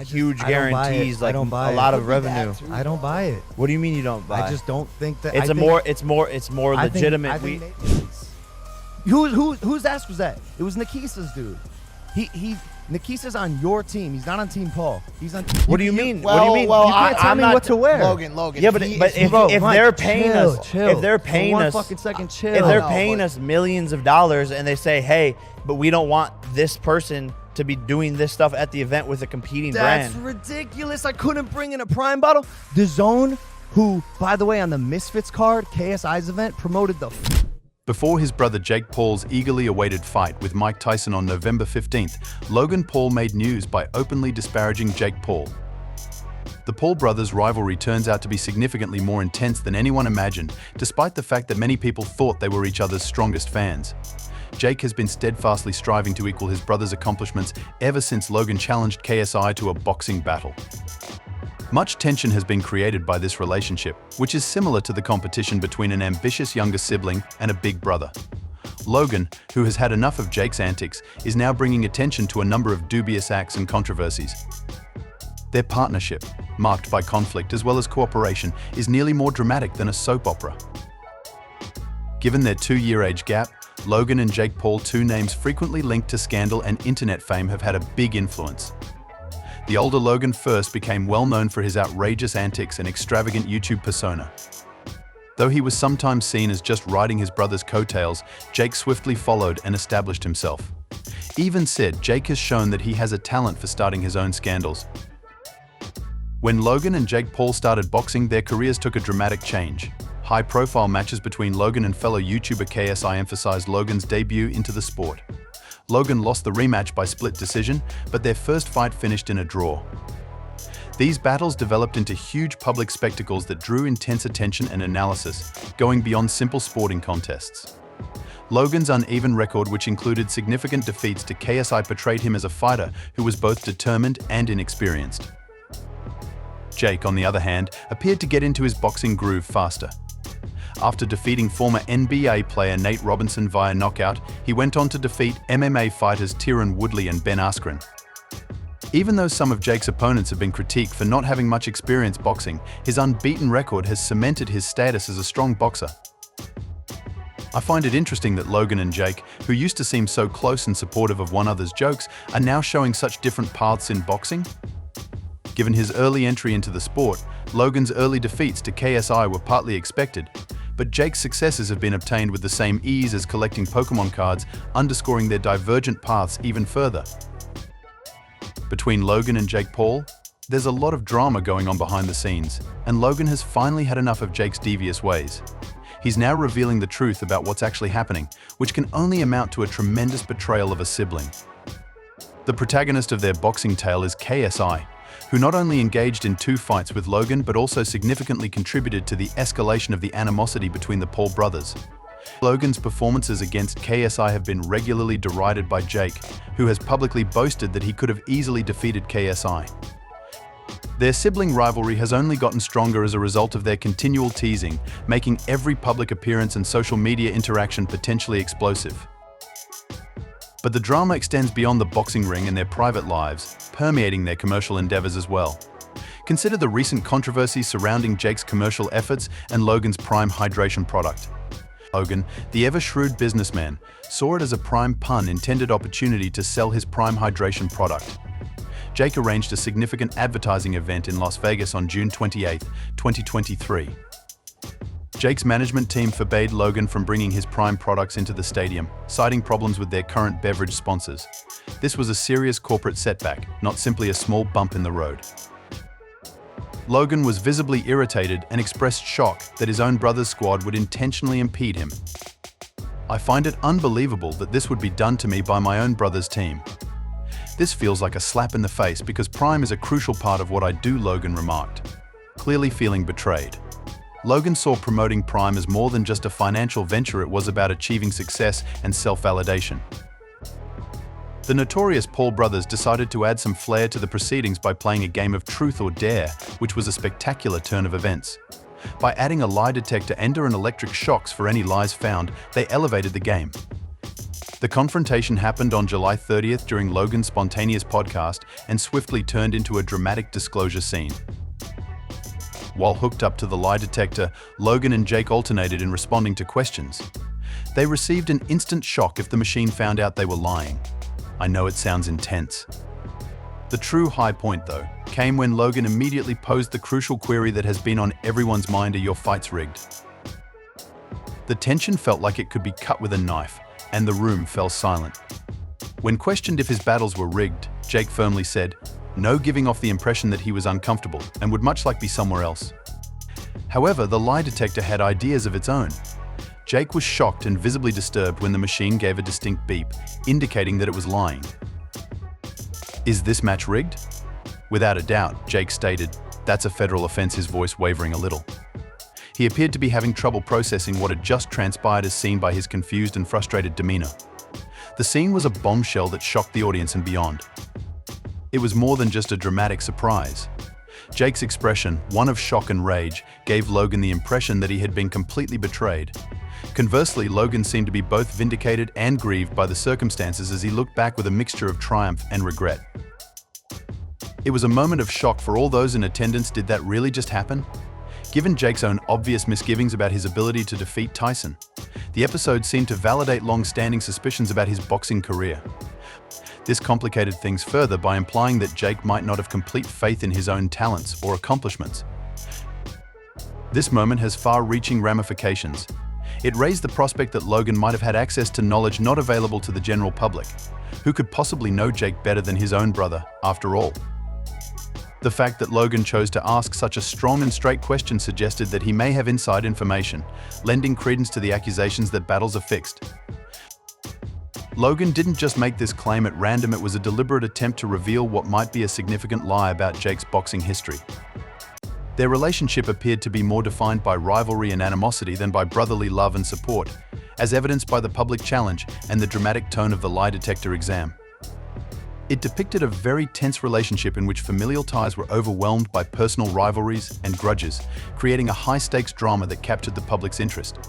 huge guarantees, like a lot of revenue. I don't buy it. What do you mean you don't buy? I just don't think that. It's more legitimate. Whose ass was that? It was Nikisa's dude. Nikisa's on your team. He's not on Team Paul. He's on. What do you mean? Well, what do you mean? Well, you can't tell me what to wear. Logan. Yeah, but if they're paying us, if they're paying us, fucking second, chill. If they're paying us millions of dollars and they say, hey, but we don't want this person to be doing this stuff at the event with a competing brand. That's ridiculous. I couldn't bring in a Prime bottle. The Zone, who, by the way, on the Misfits card, KSI's event, promoted the. Before his brother Jake Paul's eagerly awaited fight with Mike Tyson on November 15th, Logan Paul made news by openly disparaging Jake Paul. The Paul brothers' rivalry turns out to be significantly more intense than anyone imagined, despite the fact that many people thought they were each other's strongest fans. Jake has been steadfastly striving to equal his brother's accomplishments ever since Logan challenged KSI to a boxing battle. Much tension has been created by this relationship, which is similar to the competition between an ambitious younger sibling and a big brother. Logan, who has had enough of Jake's antics, is now bringing attention to a number of dubious acts and controversies. Their partnership, marked by conflict as well as cooperation, is nearly more dramatic than a soap opera. Given their 2-year age gap, Logan and Jake Paul, two names frequently linked to scandal and internet fame, have had a big influence. The older Logan first became well known for his outrageous antics and extravagant YouTube persona. Though he was sometimes seen as just riding his brother's coattails, Jake swiftly followed and established himself. Even said, Jake has shown that he has a talent for starting his own scandals. When Logan and Jake Paul started boxing, their careers took a dramatic change. High-profile matches between Logan and fellow YouTuber KSI emphasized Logan's debut into the sport. Logan lost the rematch by split decision, but their first fight finished in a draw. These battles developed into huge public spectacles that drew intense attention and analysis, going beyond simple sporting contests. Logan's uneven record, which included significant defeats to KSI, portrayed him as a fighter who was both determined and inexperienced. Jake, on the other hand, appeared to get into his boxing groove faster. After defeating former NBA player Nate Robinson via knockout, he went on to defeat MMA fighters Tyron Woodley and Ben Askren. Even though some of Jake's opponents have been critiqued for not having much experience boxing, his unbeaten record has cemented his status as a strong boxer. I find it interesting that Logan and Jake, who used to seem so close and supportive of one another's jokes, are now showing such different paths in boxing. Given his early entry into the sport, Logan's early defeats to KSI were partly expected, but Jake's successes have been obtained with the same ease as collecting Pokemon cards, underscoring their divergent paths even further. Between Logan and Jake Paul, there's a lot of drama going on behind the scenes, and Logan has finally had enough of Jake's devious ways. He's now revealing the truth about what's actually happening, which can only amount to a tremendous betrayal of a sibling. The protagonist of their boxing tale is KSI, who not only engaged in 2 fights with Logan, but also significantly contributed to the escalation of the animosity between the Paul brothers. Logan's performances against KSI have been regularly derided by Jake, who has publicly boasted that he could have easily defeated KSI. Their sibling rivalry has only gotten stronger as a result of their continual teasing, making every public appearance and social media interaction potentially explosive. But the drama extends beyond the boxing ring and their private lives, permeating their commercial endeavors as well. Consider the recent controversy surrounding Jake's commercial efforts and Logan's Prime hydration product. Logan, the ever-shrewd businessman, saw it as a prime pun intended opportunity to sell his Prime hydration product. Jake arranged a significant advertising event in Las Vegas on June 28, 2023. Jake's management team forbade Logan from bringing his Prime products into the stadium, citing problems with their current beverage sponsors. This was a serious corporate setback, not simply a small bump in the road. Logan was visibly irritated and expressed shock that his own brother's squad would intentionally impede him. "I find it unbelievable that this would be done to me by my own brother's team. This feels like a slap in the face because Prime is a crucial part of what I do," Logan remarked, clearly feeling betrayed. Logan saw promoting Prime as more than just a financial venture. It was about achieving success and self-validation. The notorious Paul brothers decided to add some flair to the proceedings by playing a game of Truth or Dare, which was a spectacular turn of events. By adding a lie detector and electric shocks for any lies found, they elevated the game. The confrontation happened on July 30th during Logan's spontaneous podcast and swiftly turned into a dramatic disclosure scene. While hooked up to the lie detector, Logan and Jake alternated in responding to questions. They received an instant shock if the machine found out they were lying. I know it sounds intense. The true high point, though, came when Logan immediately posed the crucial query that has been on everyone's mind: are your fights rigged? The tension felt like it could be cut with a knife, and the room fell silent. When questioned if his battles were rigged, Jake firmly said no, giving off the impression that he was uncomfortable and would much like be somewhere else. However, the lie detector had ideas of its own. Jake was shocked and visibly disturbed when the machine gave a distinct beep, indicating that it was lying. Is this match rigged? Without a doubt, Jake stated, that's a federal offense, his voice wavering a little. He appeared to be having trouble processing what had just transpired as seen by his confused and frustrated demeanor. The scene was a bombshell that shocked the audience and beyond. It was more than just a dramatic surprise. Jake's expression, one of shock and rage, gave Logan the impression that he had been completely betrayed. Conversely, Logan seemed to be both vindicated and grieved by the circumstances as he looked back with a mixture of triumph and regret. It was a moment of shock for all those in attendance. Did that really just happen? Given Jake's own obvious misgivings about his ability to defeat Tyson, the episode seemed to validate long-standing suspicions about his boxing career. This complicated things further by implying that Jake might not have complete faith in his own talents or accomplishments. This moment has far-reaching ramifications. It raised the prospect that Logan might have had access to knowledge not available to the general public. Who could possibly know Jake better than his own brother, after all? The fact that Logan chose to ask such a strong and straight question suggested that he may have inside information, lending credence to the accusations that battles are fixed. Logan didn't just make this claim at random, it was a deliberate attempt to reveal what might be a significant lie about Jake's boxing history. Their relationship appeared to be more defined by rivalry and animosity than by brotherly love and support, as evidenced by the public challenge and the dramatic tone of the lie detector exam. It depicted a very tense relationship in which familial ties were overwhelmed by personal rivalries and grudges, creating a high-stakes drama that captured the public's interest.